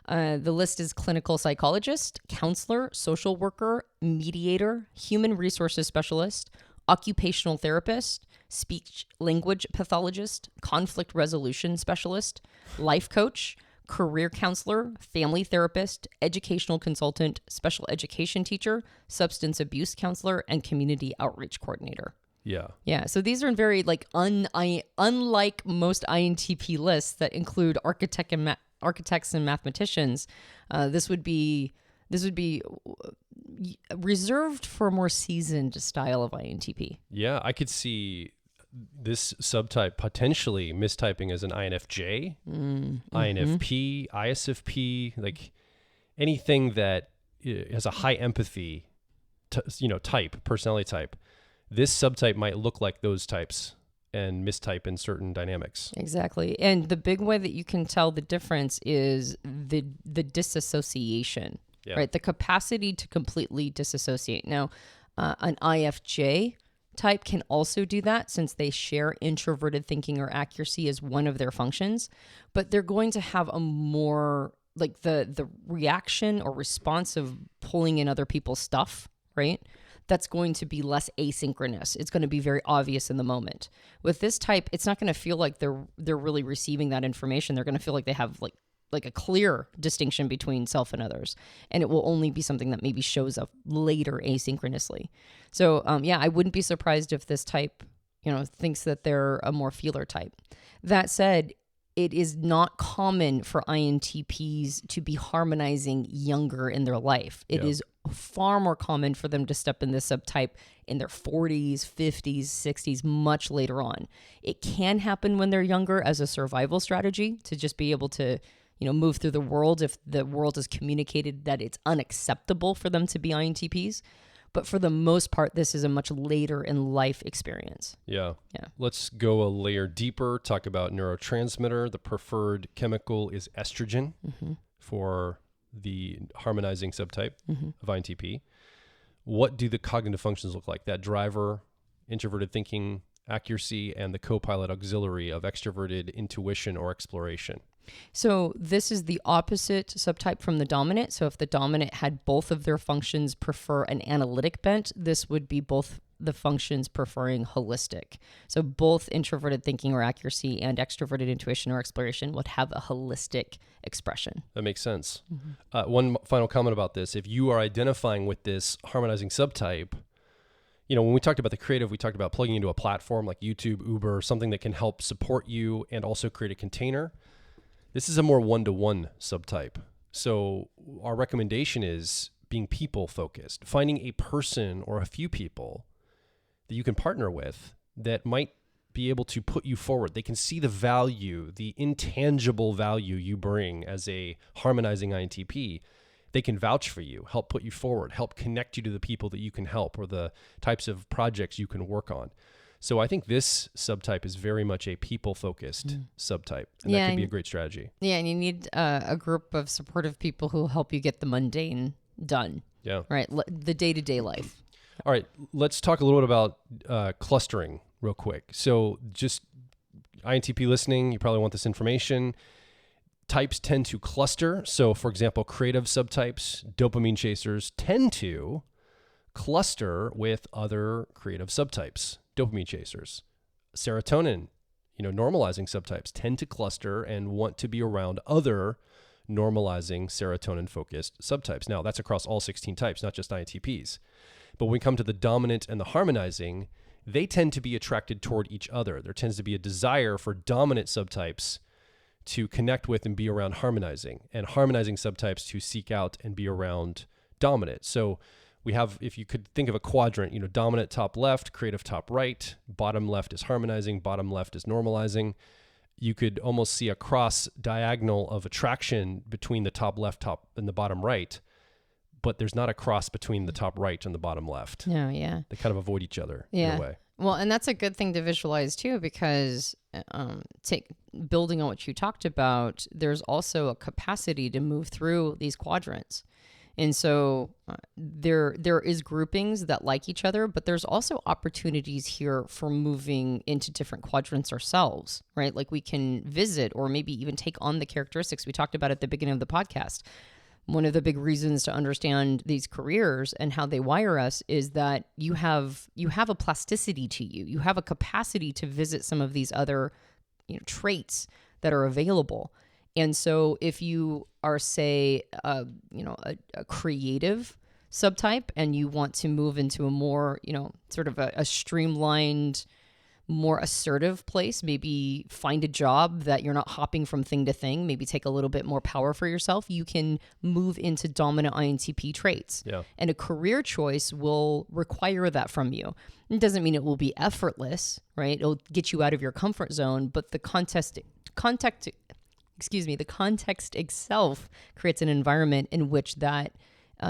The list is clinical psychologist, counselor, social worker, mediator, human resources specialist, occupational therapist, speech language pathologist, conflict resolution specialist, life coach, career counselor, family therapist, educational consultant, special education teacher, substance abuse counselor, and community outreach coordinator. Yeah. Yeah. So these are very unlike most INTP lists that include architects and mathematicians. This would be reserved for a more seasoned style of INTP. Yeah, I could see this subtype potentially mistyping as an INFJ, INFP, ISFP, like anything that has a high empathy, personality type. This subtype might look like those types and mistype in certain dynamics. Exactly. And the big way that you can tell the difference is the disassociation, right? The capacity to completely disassociate. Now, an IFJ type can also do that since they share introverted thinking or accuracy as one of their functions, but they're going to have a more like the reaction or response of pulling in other people's stuff, right? That's going to be less asynchronous. It's going to be very obvious in the moment. With this type, it's not going to feel like they're really receiving that information. They're going to feel like they have like a clear distinction between self and others. And it will only be something that maybe shows up later asynchronously. So I wouldn't be surprised if this type, thinks that they're a more feeler type. That said, it is not common for INTPs to be harmonizing younger in their life. It is far more common for them to step in this subtype in their 40s, 50s, 60s, much later on. It can happen when they're younger as a survival strategy to just be able to move through the world if the world has communicated that it's unacceptable for them to be INTPs. But for the most part, this is a much later in life experience. Yeah. Let's go a layer deeper, talk about neurotransmitter. The preferred chemical is estrogen for the harmonizing subtype of INTP. What do the cognitive functions look like? That driver, introverted thinking, accuracy, and the co-pilot auxiliary of extroverted intuition or exploration. So this is the opposite subtype from the dominant. So if the dominant had both of their functions prefer an analytic bent, this would be both the functions preferring holistic. So both introverted thinking or accuracy and extroverted intuition or exploration would have a holistic expression. That makes sense. One final comment about this. If you are identifying with this harmonizing subtype, when we talked about the creative, we talked about plugging into a platform like YouTube, Uber, something that can help support you and also create a container. This is a more one-to-one subtype. So our recommendation is being people-focused, finding a person or a few people that you can partner with that might be able to put you forward. They can see the value, the intangible value you bring as a harmonizing INTP. They can vouch for you, help put you forward, help connect you to the people that you can help or the types of projects you can work on. So I think this subtype is very much a people-focused subtype, and that could be a great strategy. Yeah, and you need a group of supportive people who help you get the mundane done. Yeah. Right, the day-to-day life. All right, let's talk a little bit about clustering real quick. So just INTP listening, you probably want this information. Types tend to cluster. So for example, creative subtypes, dopamine chasers tend to cluster with other creative subtypes, dopamine chasers. Serotonin, normalizing subtypes tend to cluster and want to be around other normalizing serotonin-focused subtypes. Now, that's across all 16 types, not just INTPs. But when we come to the dominant and the harmonizing, they tend to be attracted toward each other. There tends to be a desire for dominant subtypes to connect with and be around harmonizing, and harmonizing subtypes to seek out and be around dominant. So we have, if you could think of a quadrant, dominant top left, creative top right, bottom left is harmonizing, bottom left is normalizing. You could almost see a cross diagonal of attraction between the top left, top, and the bottom right, but there's not a cross between the top right and the bottom left. No, yeah. They kind of avoid each other in a way. Well, and that's a good thing to visualize too, because building on what you talked about, there's also a capacity to move through these quadrants. And so there is groupings that like each other, but there's also opportunities here for moving into different quadrants ourselves, right? Like we can visit or maybe even take on the characteristics we talked about at the beginning of the podcast. One of the big reasons to understand these careers and how they wire us is that you have a plasticity to you. You have a capacity to visit some of these other, traits that are available. And so if you are, say, a creative subtype and you want to move into a more, sort of a streamlined, more assertive place, maybe find a job that you're not hopping from thing to thing, maybe take a little bit more power for yourself, you can move into dominant INTP traits. Yeah. And a career choice will require that from you. It doesn't mean it will be effortless, right? It'll get you out of your comfort zone, but the context itself creates an environment in which that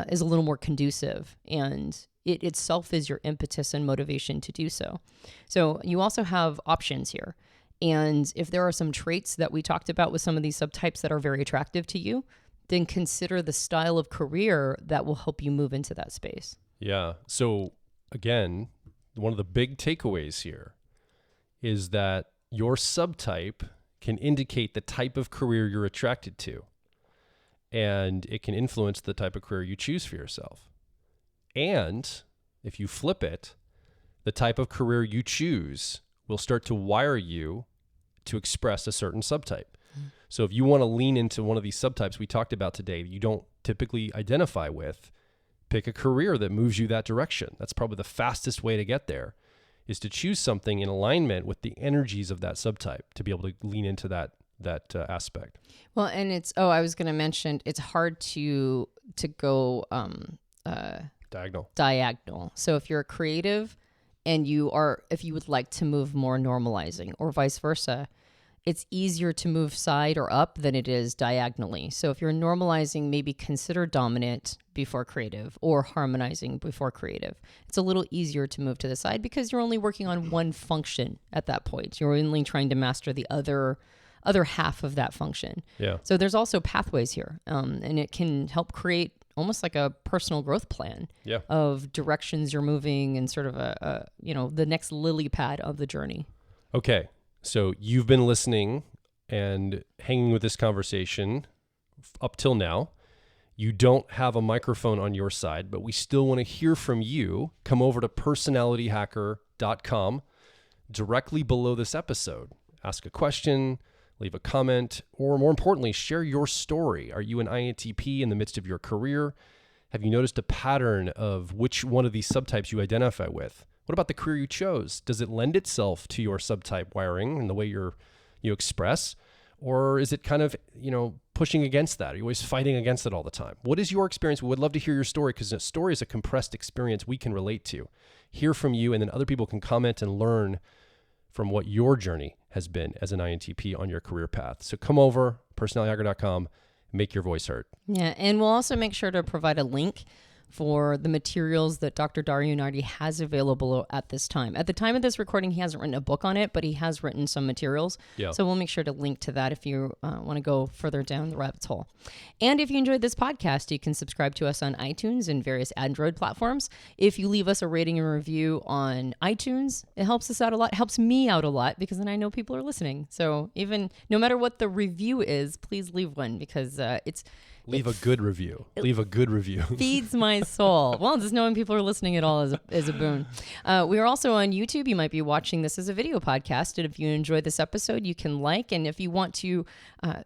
is a little more conducive, and it itself is your impetus and motivation to do so. So you also have options here. And if there are some traits that we talked about with some of these subtypes that are very attractive to you, then consider the style of career that will help you move into that space. Yeah. So again, one of the big takeaways here is that your subtype can indicate the type of career you're attracted to, and it can influence the type of career you choose for yourself. And if you flip it, the type of career you choose will start to wire you to express a certain subtype. So if you want to lean into one of these subtypes we talked about today that you don't typically identify with, pick a career that moves you that direction. That's probably the fastest way to get there, is to choose something in alignment with the energies of that subtype to be able to lean into that aspect. Well, and I was going to mention, it's hard to go diagonal. So if you're a creative and if you would like to move more normalizing or vice versa, it's easier to move side or up than it is diagonally. So if you're normalizing, maybe consider dominant before creative or harmonizing before creative. It's a little easier to move to the side because you're only working on one function at that point. You're only trying to master the other other half of that function. Yeah. So there's also pathways here, and it can help create almost like a personal growth plan of directions you're moving and sort of the next lily pad of the journey. Okay. So you've been listening and hanging with this conversation up till now. You don't have a microphone on your side, but we still want to hear from you. Come over to personalityhacker.com directly below this episode. Ask a question, leave a comment, or more importantly, share your story. Are you an INTP in the midst of your career? Have you noticed a pattern of which one of these subtypes you identify with? What about the career you chose? Does it lend itself to your subtype wiring and the way you express? Or is it kind of, pushing against that? Are you always fighting against it all the time? What is your experience? We would love to hear your story, because a story is a compressed experience we can relate to. Hear from you, and then other people can comment and learn from what your journey has been as an INTP on your career path. So come over, personalityhacker.com, make your voice heard. Yeah, and we'll also make sure to provide a link for the materials that Dr. Dario Nardi has available at this time. At the time of this recording, he hasn't written a book on it, but he has written some materials. Yeah. So we'll make sure to link to that if you want to go further down the rabbit hole. And if you enjoyed this podcast, you can subscribe to us on iTunes and various Android platforms. If you leave us a rating and review on iTunes, it helps us out a lot. It helps me out a lot, because then I know people are listening. So even no matter what the review is, please leave one, because Leave a good review. Leave a good review. Feeds my soul. Well, just knowing people are listening at all is a boon. We are also on YouTube. You might be watching this as a video podcast. And if you enjoyed this episode, you can like. And if you want to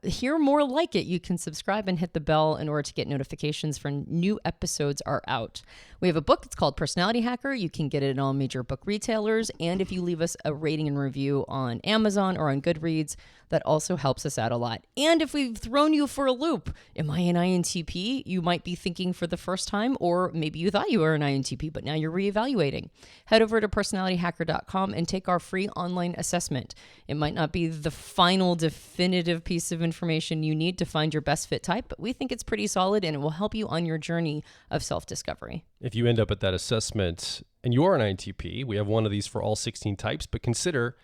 hear more like it, you can subscribe and hit the bell in order to get notifications for new episodes are out. We have a book. It's called Personality Hacker. You can get it in all major book retailers. And if you leave us a rating and review on Amazon or on Goodreads, that also helps us out a lot. And if we've thrown you for a loop, am I an INTP? You might be thinking for the first time, or maybe you thought you were an INTP, but now you're reevaluating. Head over to personalityhacker.com and take our free online assessment. It might not be the final definitive piece of information you need to find your best fit type, but we think it's pretty solid, and it will help you on your journey of self-discovery. If you end up at that assessment and you are an INTP, we have one of these for all 16 types, but consider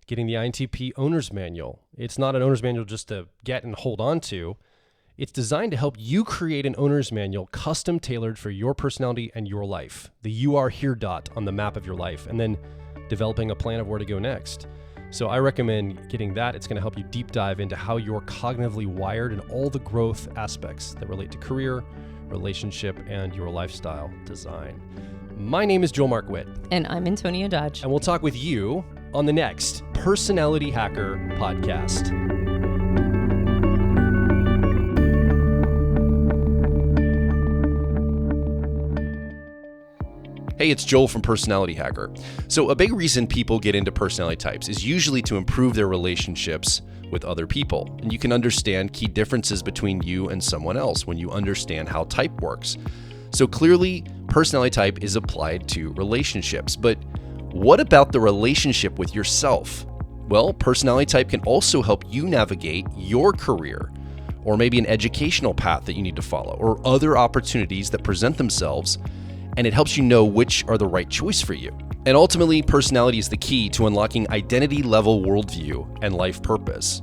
getting the INTP Owner's Manual. It's not an owner's manual just to get and hold on to. It's designed to help you create an owner's manual custom tailored for your personality and your life. The "you are here" dot on the map of your life, and then developing a plan of where to go next. So I recommend getting that. It's going to help you deep dive into how you're cognitively wired and all the growth aspects that relate to career, relationship, and your lifestyle design. My name is Joel Mark Witt. And I'm Antonia Dodge. And we'll talk with you on the next Personality Hacker podcast. Hey, it's Joel from Personality Hacker. So a big reason people get into personality types is usually to improve their relationships with other people. And you can understand key differences between you and someone else when you understand how type works. So clearly, personality type is applied to relationships. But what about the relationship with yourself? Well, personality type can also help you navigate your career, or maybe an educational path that you need to follow, or other opportunities that present themselves, and it helps you know which are the right choice for you. And ultimately, personality is the key to unlocking identity-level worldview and life purpose.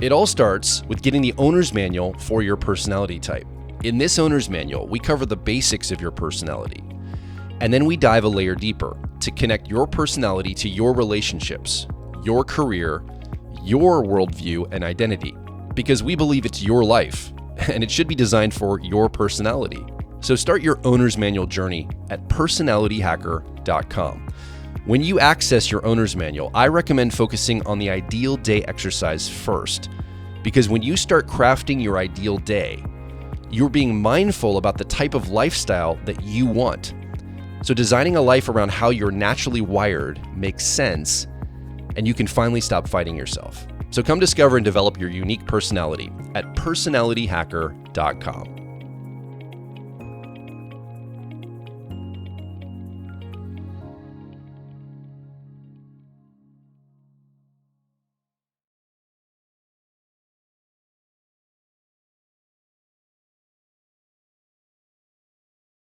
It all starts with getting the owner's manual for your personality type. In this owner's manual, we cover the basics of your personality, and then we dive a layer deeper to connect your personality to your relationships, your career, your worldview, and identity, because we believe it's your life, and it should be designed for your personality. So start your owner's manual journey at personalityhacker.com. When you access your owner's manual, I recommend focusing on the ideal day exercise first, because when you start crafting your ideal day, you're being mindful about the type of lifestyle that you want. So designing a life around how you're naturally wired makes sense, and you can finally stop fighting yourself. So come discover and develop your unique personality at personalityhacker.com.